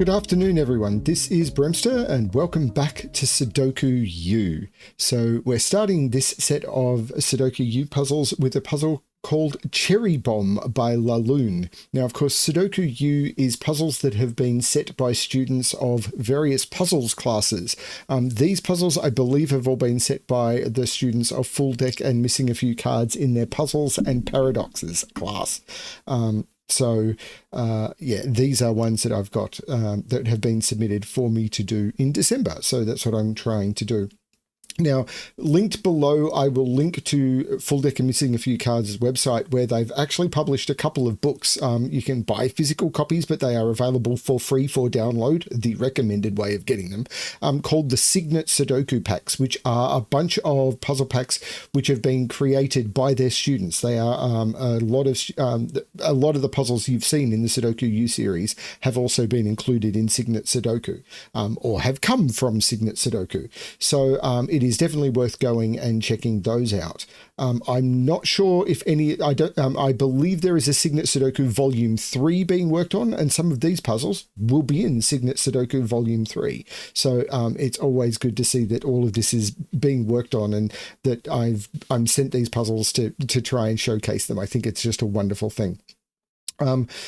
Good afternoon, everyone. This is BremSter, and welcome back to Sudoku U. So we're starting this set of Sudoku U puzzles with a puzzle called Cherry Bomb by Lune. Now, of course, Sudoku U is puzzles that have been set by students of various puzzles classes. These puzzles, I believe, have all been set by the students of Full Deck and Missing a Few Cards in their Puzzles and Paradoxes class. These are ones that I've got that have been submitted for me to do in December. So that's what I'm trying to do. Now, linked below, I will link to Full Deck and Missing a Few Cards' website, where they've actually published a couple of books. You can buy physical copies, but they are available for free for download, the recommended way of getting them, called the Signet Sudoku packs, which are a bunch of puzzle packs which have been created by their students. They are a lot of the puzzles you've seen in the Sudoku U series have also been included in Signet Sudoku, or have come from Signet Sudoku. So it is definitely worth going and checking those out. I'm not sure if any, I believe there is a Signet Sudoku Volume 3 being worked on, and some of these puzzles will be in Signet Sudoku Volume 3. So it's always good to see that all of this is being worked on, and that I'm sent these puzzles to try and showcase them. I think it's just a wonderful thing.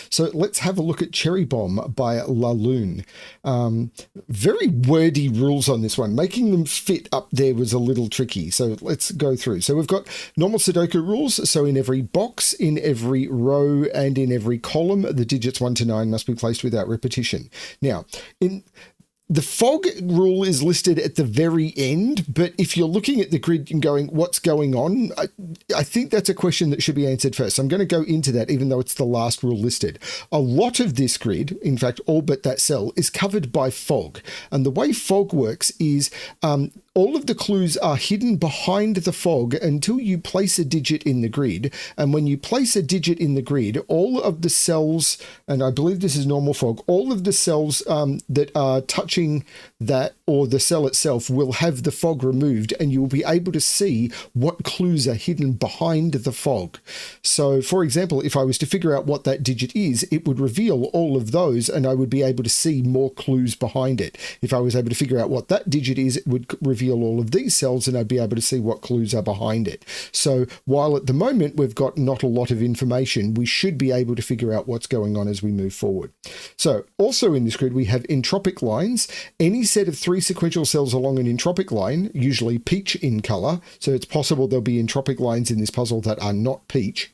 So let's have a look at Cherry Bomb by Lune. Very wordy rules on this one. Making them fit up there was a little tricky. So let's go through. So we've got normal Sudoku rules. So in every box, in every row, and in every column, the digits 1 to 9 must be placed without repetition. Now, the fog rule is listed at the very end, but if you're looking at the grid and going, what's going on? I think that's a question that should be answered first. I'm going to go into that, even though it's the last rule listed. A lot of this grid, in fact, all but that cell, is covered by fog. And the way fog works is all of the clues are hidden behind the fog until you place a digit in the grid. And when you place a digit in the grid, all of the cells, and I believe this is normal fog, all of the cells that are touching that, or the cell itself, will have the fog removed, and you will be able to see what clues are hidden behind the fog. So, for example, if I was to figure out what that digit is, it would reveal all of those, and I would be able to see more clues behind it. If I was able to figure out what that digit is, it would reveal all of these cells, and I'd be able to see what clues are behind it. So while at the moment we've got not a lot of information, we should be able to figure out what's going on as we move forward. So also in this grid, we have entropic lines. Any set of 3 sequential cells along an entropic line, usually peach in color, so it's possible there'll be entropic lines in this puzzle that are not peach,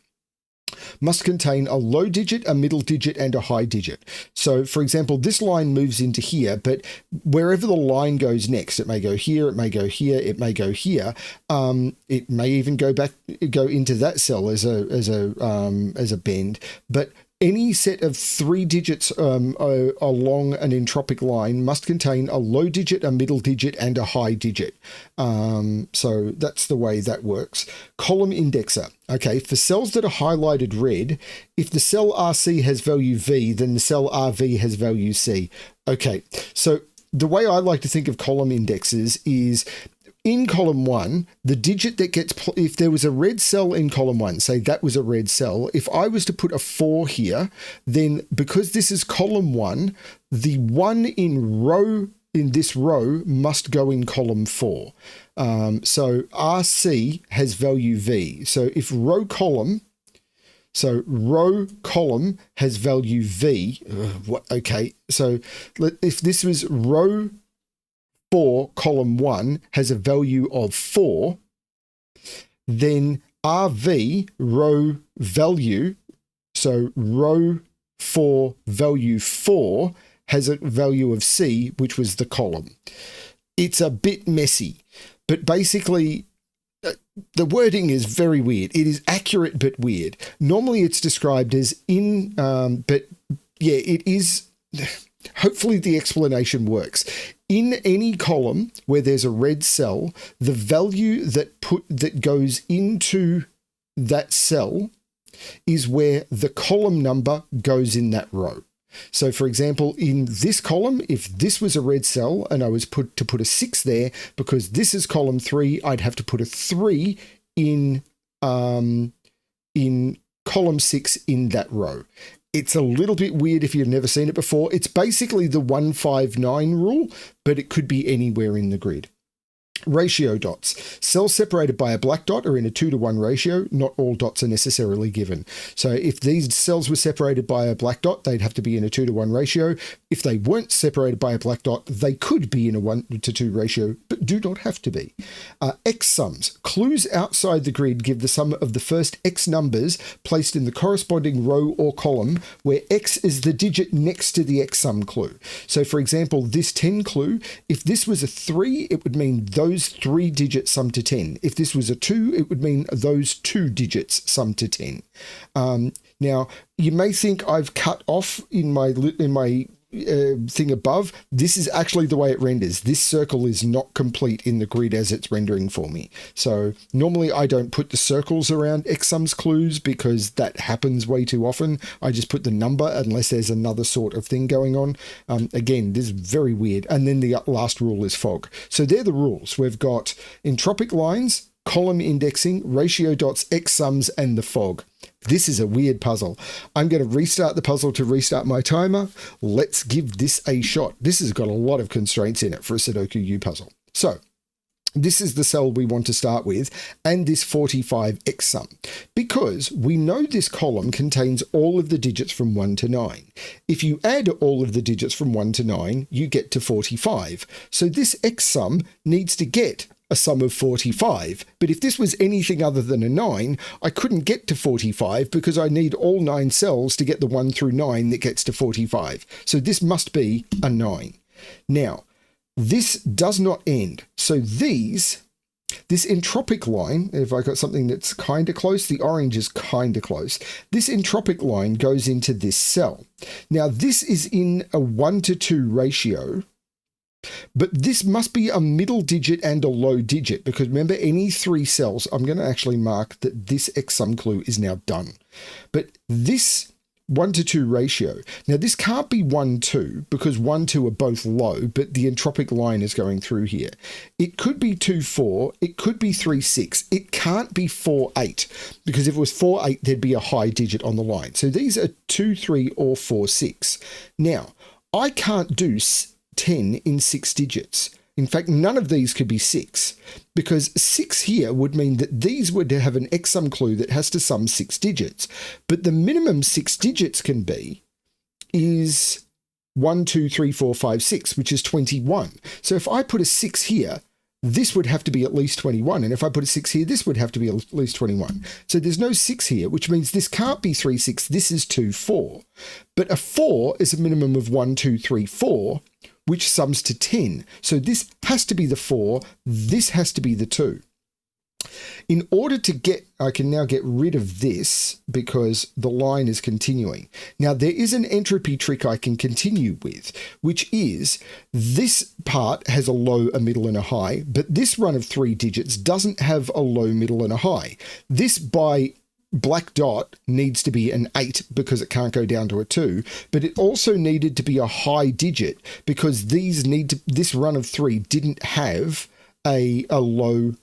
must contain a low digit, a middle digit, and a high digit. So, for example, this line moves into here, but wherever the line goes next, it may go here, it may go here, it may go here. It may even go into that cell as a bend, but any set of 3 digits along an entropic line must contain a low digit, a middle digit, and a high digit. So that's the way that works. Column indexer. Okay, for cells that are highlighted red, if the cell RC has value V, then the cell RV has value C. Okay, so the way I like to think of column indexes is, in column 1, the digit that gets, if there was a red cell in column 1, say that was a red cell, if I was to put a 4 here, then because this is column 1, the 1 in this row must go in column 4. So RC has value V. So if row column has value V, okay, so if this was row 4, column 1 has a value of 4, then RV, row value, so row 4, value 4, has a value of C, which was the column. It's a bit messy, but basically the wording is very weird. It is accurate but weird. Normally it's described as but yeah, it is. Hopefully the explanation works. In any column where there's a red cell, the value that goes into that cell is where the column number goes in that row. So for example, in this column, if this was a red cell and I was to put a 6 there, because this is column 3, I'd have to put a 3 in column 6 in that row. It's a little bit weird if you've never seen it before. It's basically the 159 rule, but it could be anywhere in the grid. Ratio dots. Cells separated by a black dot are in a 2-to-1 ratio. Not all dots are necessarily given. So if these cells were separated by a black dot, they'd have to be in a 2-to-1 ratio. If they weren't separated by a black dot, they could be in a 1-to-2 ratio, but do not have to be. X sums. Clues outside the grid give the sum of the first X numbers placed in the corresponding row or column, where X is the digit next to the X sum clue. So for example, this 10 clue, if this was a 3, it would mean those 3 digits sum to 10. If this was a 2, it would mean those 2 digits sum to 10. Now, you may think I've cut off in my thing above. This is actually the way it renders. This circle is not complete in the grid as it's rendering for me. So normally I don't put the circles around X sums clues because that happens way too often. I just put the number unless there's another sort of thing going on. Again, this is very weird. And then the last rule is fog. So they're the rules. We've got entropic lines, column indexing, ratio dots, X sums, and the fog. This is a weird puzzle. I'm going to restart the puzzle to restart my timer. Let's give this a shot. This has got a lot of constraints in it for a Sudoku U puzzle. So this is the cell we want to start with, and this 45 X sum, because we know this column contains all of the digits from 1 to 9. If you add all of the digits from 1 to 9, you get to 45. So this X sum needs to get a sum of 45. But if this was anything other than a 9, I couldn't get to 45 because I need all 9 cells to get the 1 through 9 that gets to 45. So this must be a 9. Now, this does not end. So this entropic line, if I got something that's kind of close, the orange is kind of close. This entropic line goes into this cell. Now, this is in a 1-to-2 ratio. But this must be a middle digit and a low digit, because remember, any 3 cells, I'm going to actually mark that this X sum clue is now done. But this 1-to-2 ratio, now this can't be 1-2 because 1-2 are both low, but the entropic line is going through here. It could be 2-4, it could be 3-6, it can't be 4-8, because if it was 4-8, there'd be a high digit on the line. So these are 2-3 or 4-6. Now, I can't do 10 in 6 digits. In fact, none of these could be 6, because 6 here would mean that these would have an X sum clue that has to sum 6 digits. But the minimum 6 digits can be is 1, 2, 3, 4, 5, 6, which is 21. So if I put a 6 here, this would have to be at least 21. And if I put a 6 here, this would have to be at least 21. So there's no 6 here, which means this can't be 3, 6. This is 2, 4. But a 4 is a minimum of 1, 2, 3, 4, which sums to 10. So this has to be the 4. This has to be the 2. In order to get, I can now get rid of this because the line is continuing. Now there is an entropy trick I can continue with, which is this part has a low, a middle, and a high, but this run of 3 digits doesn't have a low, middle, and a high. This by black dot needs to be an 8 because it can't go down to a 2, but it also needed to be a high digit because this run of 3 didn't have a low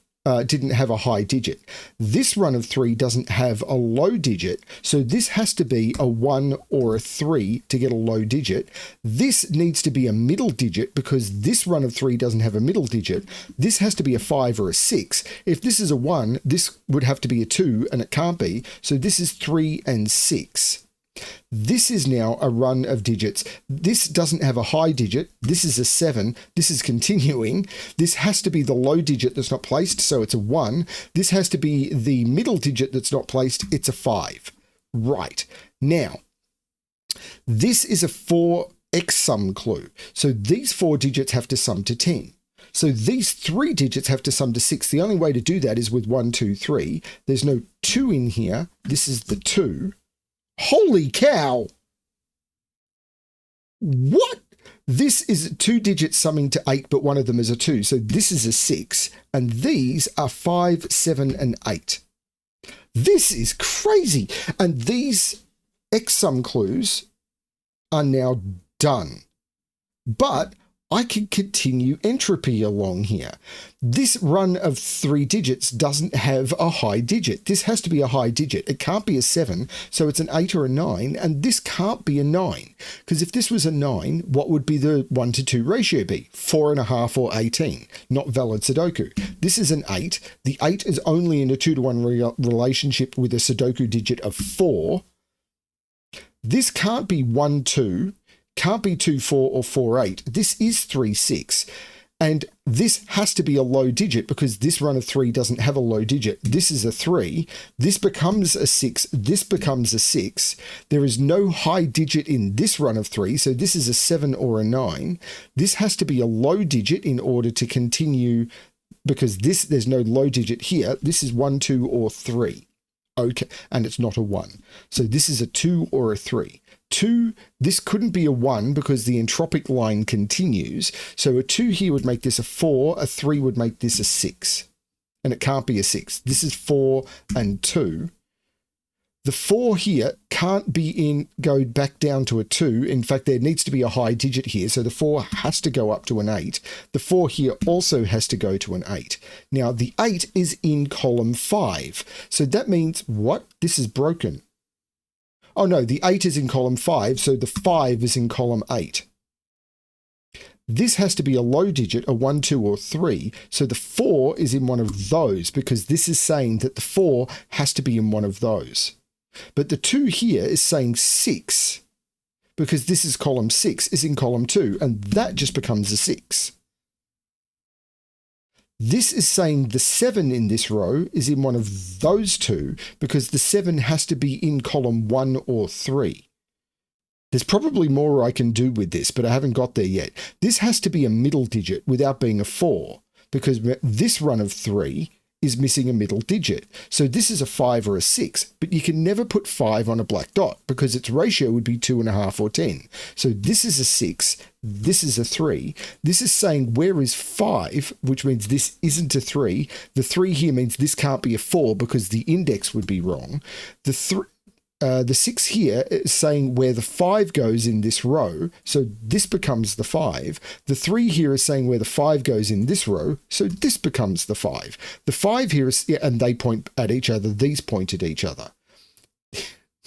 didn't have a high digit. This run of 3 doesn't have a low digit, so this has to be a 1 or a 3 to get a low digit. This needs to be a middle digit because this run of 3 doesn't have a middle digit. This has to be a 5 or a 6. If this is a 1, this would have to be a 2, and it can't be, so this is 3 and 6. This is now a run of digits. This doesn't have a high digit. This is a 7. This is continuing. This has to be the low digit that's not placed, so it's a 1. This has to be the middle digit that's not placed. It's a 5. Right. Now, this is a 4x sum clue. So these 4 digits have to sum to 10. So these 3 digits have to sum to 6. The only way to do that is with 1, 2, 3. There's no 2 in here. This is the 2. Holy cow! What? This is 2 digits summing to 8, but one of them is a 2. So this is a 6, and these are 5, 7, and 8. This is crazy. And these X sum clues are now done. But I can continue entropy along here. This run of 3 digits doesn't have a high digit. This has to be a high digit. It can't be a 7, so it's an 8 or a 9, and this can't be a 9. Because if this was a 9, what would be the 1 to 2 ratio be? 4.5 or 18. Not valid Sudoku. This is an 8. The 8 is only in a 2 to 1 relationship with a Sudoku digit of 4. This can't be 1, 2. Can't be 2, 4 or 4, 8. This is 3, 6. And this has to be a low digit because this run of 3 doesn't have a low digit. This is a 3. This becomes a 6. This becomes a 6. There is no high digit in this run of 3. So this is a 7 or a 9. This has to be a low digit in order to continue because there's no low digit here. This is 1, 2 or 3. Okay. And it's not a 1. So this is a 2 or a 3. 2, this couldn't be a 1 because the entropic line continues. So a 2 here would make this a 4, a 3 would make this a 6. And it can't be a 6. This is 4 and 2. The 4 here can't go back down to a 2. In fact, there needs to be a high digit here. So the 4 has to go up to an 8. The 4 here also has to go to an 8. Now the 8 is in column 5. So that means what? This is broken. Oh no, the 8 is in column 5, so the 5 is in column 8. This has to be a low digit, a 1, 2, or 3, so the 4 is in one of those because this is saying that the 4 has to be in one of those. But the 2 here is saying 6 because this is column 6 is in column 2, and that just becomes a 6. This is saying the 7 in this row is in one of those two because the 7 has to be in column 1 or 3. There's probably more I can do with this, but I haven't got there yet. This has to be a middle digit without being a 4 because this run of 3 is missing a middle digit. So this is a 5 or a 6, but you can never put 5 on a black dot because its ratio would be 2.5 or 10. So this is a 6, this is a 3. This is saying where is 5, which means this isn't a 3. The 3 here means this can't be a 4 because the index would be wrong. The 6 here is saying where the 5 goes in this row, so this becomes the 5. The 3 here is saying where the 5 goes in this row, so this becomes the 5. The 5 here is, and they point at each other, these point at each other.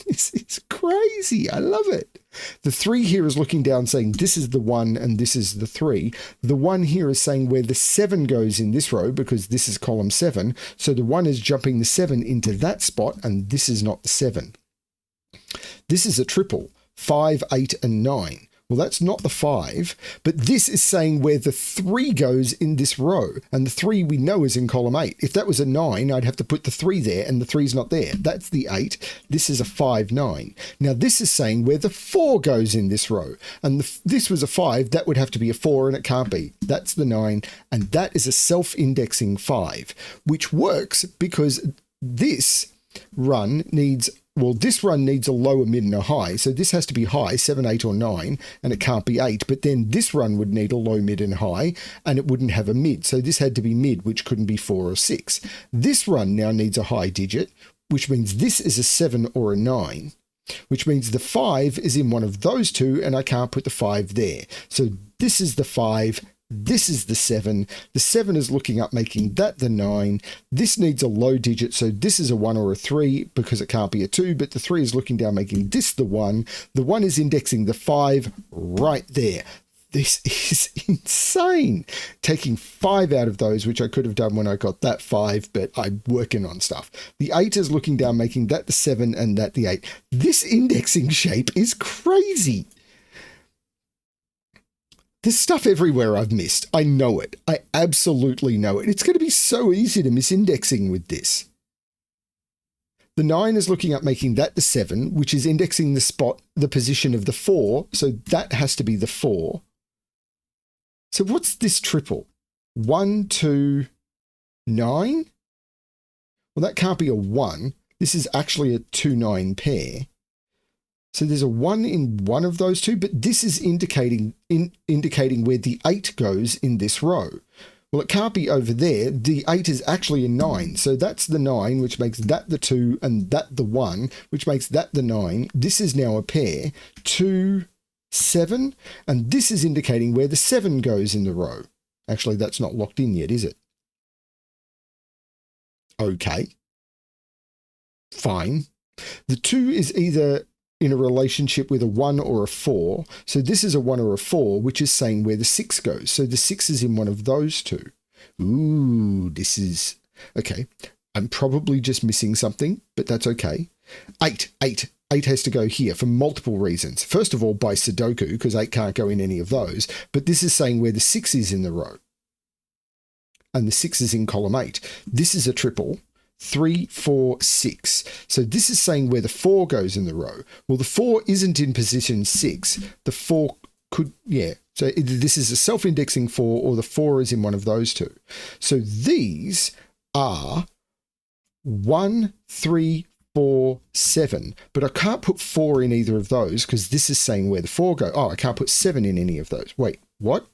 This is crazy. I love it. The 3 here is looking down saying this is the 1 and this is the 3. The 1 here is saying where the 7 goes in this row because this is column 7, so the 1 is jumping the 7 into that spot and this is not the 7. This is a triple, 5, 8, and 9. Well, that's not the 5, but this is saying where the 3 goes in this row, and the 3 we know is in column 8. If that was a 9, I'd have to put the 3 there, and the 3's not there. That's the 8. This is a 5, 9. Now, this is saying where the 4 goes in this row, and this was a 5, that would have to be a 4, and it can't be. That's the 9, and that is a self-indexing 5, which works because this run needs... Well, this run needs a low, a mid, and a high. So this has to be high, 7, 8, or 9, and it can't be 8. But then this run would need a low, mid, and high, and it wouldn't have a mid. So this had to be mid, which couldn't be 4 or 6. This run now needs a high digit, which means this is a 7 or a 9, which means the 5 is in one of those two, and I can't put the 5 there. So this is the 5. This is the 7. The 7 is looking up, making that the 9. This needs a low digit, so this is a 1 or a 3 because it can't be a 2, but the 3 is looking down, making this the 1. The 1 is indexing the 5 right there. This is insane. Taking 5 out of those, which I could have done when I got that 5, but I'm working on stuff. The 8 is looking down, making that the 7 and that the 8. This indexing shape is crazy. There's stuff everywhere I've missed. I know it. I absolutely know it. It's going to be so easy to miss indexing with this. The 9 is looking up, making that the 7, which is indexing the position of the 4. So that has to be the 4. So what's this triple? 1, 2, 9? Well, that can't be a 1. This is actually a 2, 9 pair. So there's a 1 in one of those two, but this is indicating where the 8 goes in this row. Well, it can't be over there. The 8 is actually a 9. So that's the 9, which makes that the 2, and that the 1, which makes that the 9. This is now a pair. 2, 7, and this is indicating where the 7 goes in the row. Actually, that's not locked in yet, is it? Okay. Fine. The 2 is either in a relationship with a 1 or a 4. So this is a 1 or a 4, which is saying where the 6 goes. So the 6 is in one of those two. Ooh, this is... Okay. I'm probably just missing something, but that's okay. 8 has to go here for multiple reasons. First of all, by Sudoku, because 8 can't go in any of those. But this is saying where the 6 is in the row. And the 6 is in column 8. This is a triple. 3, 4, 6. So this is saying where the 4 goes in the row. Well, the 4 isn't in position 6. The 4 could, yeah. So this is a self-indexing 4, or the 4 is in one of those two. So these are 1, 3, 4, 7. But I can't put 4 in either of those because this is saying where the 4 go. Oh, I can't put 7 in any of those. Wait, what?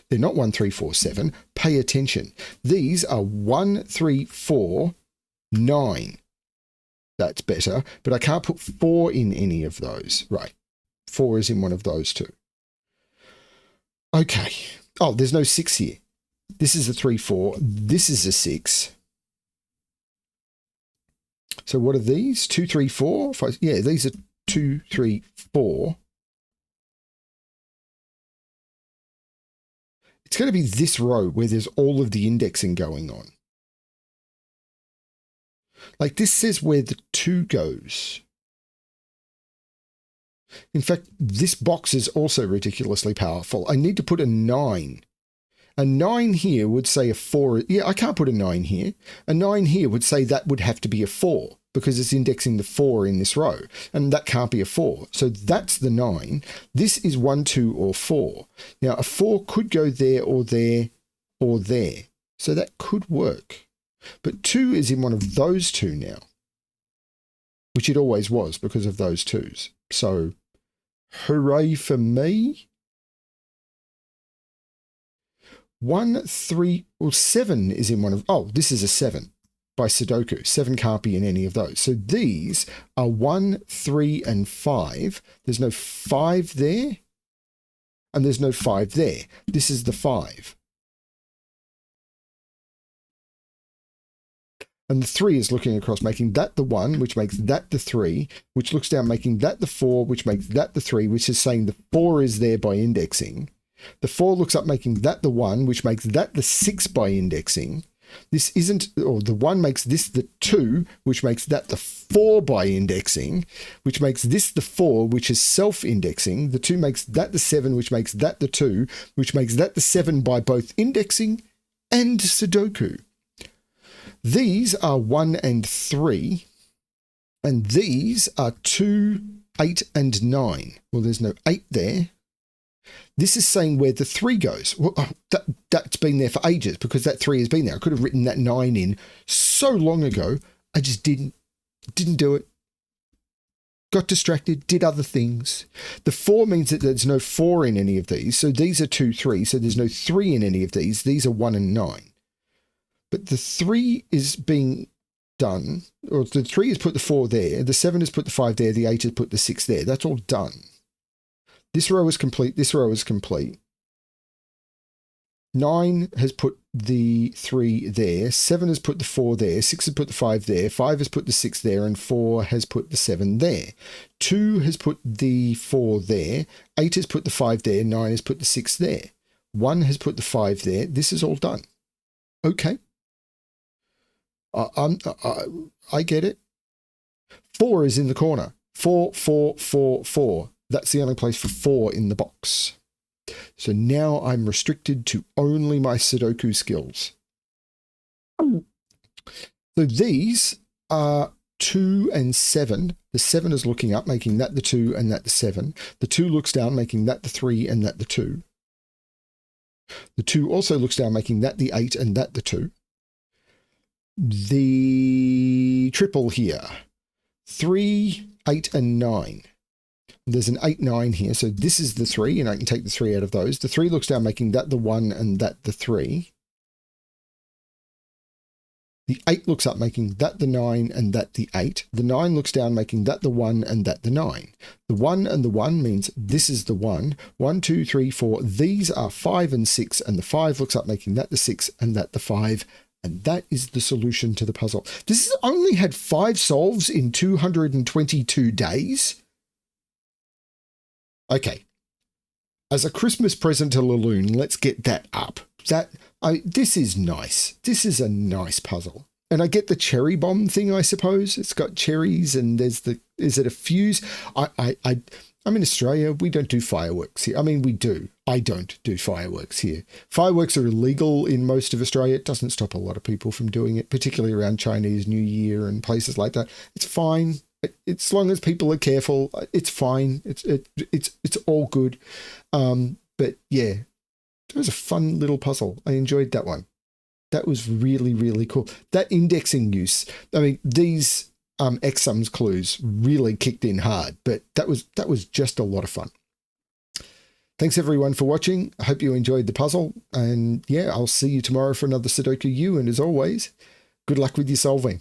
They're not 1, 3, 4, 7. Pay attention. These are 1, 3, 4, 9. That's better. But I can't put 4 in any of those. Right. 4 is in one of those two. Okay. Oh, there's no 6 here. This is a 3, 4. This is a 6. So what are these? 2, 3, 4? 5. Yeah, these are 2, 3, 4. It's going to be this row where there's all of the indexing going on. Like this says where the 2 goes. In fact, this box is also ridiculously powerful. I need to put a 9. A 9 here would say a 4. Yeah, I can't put a 9 here. A 9 here would say that would have to be a 4 because it's indexing the 4 in this row. And that can't be a 4. So that's the 9. This is 1, 2, or 4. Now, a 4 could go there or there or there. So that could work. But 2 is in one of those two now, which it always was because of those 2s. So, hooray for me. 1, 3, or 7 is in one of... Oh, this is a 7 by Sudoku. 7 can't be in any of those. So these are 1, 3, and 5. There's no 5 there. And there's no 5 there. This is the 5. And the 3 is looking across, making that the 1, which makes that the 3, which looks down, making that the 4, which makes that the 3, which is saying the 4 is there by indexing. The 4 looks up, making that the 1, which makes that the 6 by indexing. This isn't, or the 1 makes this the 2, which makes that the 4 by indexing, which makes this the 4, which is self-indexing. The 2 makes that the 7, which makes that the 2, which makes that the 7 by both indexing and Sudoku. These are 1 and 3, and these are 2, 8, and 9. Well, there's no 8 there. This is saying where the 3 goes. Well, that's been there for ages because that 3 has been there. I could have written that 9 in so long ago. I just didn't do it. Got distracted, did other things. The 4 means that there's no 4 in any of these. So these are 2, 3. So there's no 3 in any of these. These are 1 and 9. But the 3 is being done, or the 3 has put the 4 there, the 7 has put the 5 there, the 8 has put the 6 there. That's all done. This row is complete, this row is complete. 9 has put the 3 there, 7 has put the 4 there, 6 has put the 5 there, 5 has put the 6 there, and 4 has put the 7 there. 2 has put the 4 there, 8 has put the 5 there, 9 has put the 6 there. 1 has put the 5 there. This is all done. Okay. I get it. 4 is in the corner. 4, 4, 4, 4. That's the only place for 4 in the box. So now I'm restricted to only my Sudoku skills. So these are 2 and 7. The 7 is looking up, making that the 2 and that the 7. The 2 looks down, making that the 3 and that the 2. The 2 also looks down, making that the 8 and that the 2. The triple here, 3, 8, and 9. There's an 8, 9 here, so this is the 3, and I can take the 3 out of those. The 3 looks down, making that the 1 and that the 3. The 8 looks up, making that the 9 and that the 8. The 9 looks down, making that the 1 and that the 9. The 1 and the 1 means this is the 1. 1, 2, 3, 4. These are 5 and 6, and the 5 looks up, making that the 6 and that the 5. And that is the solution to the puzzle. This has only had 5 solves in 222 days. Okay. As a Christmas present to Lune, let's get that up. This is nice. This is a nice puzzle. And I get the cherry bomb thing, I suppose. It's got cherries and is it a fuse? I'm in Australia. We don't do fireworks here. I mean, we do. I don't do fireworks here. Fireworks are illegal in most of Australia. It doesn't stop a lot of people from doing it, particularly around Chinese New Year and places like that. It's fine. As long as people are careful, it's fine. It's all good. But yeah, it was a fun little puzzle. I enjoyed that one. That was really, really cool. That indexing use. I mean, these X-sums clues really kicked in hard, but that was just a lot of fun. Thanks everyone for watching. I hope you enjoyed the puzzle, and yeah, I'll see you tomorrow for another Sudoku U, and as always, good luck with your solving.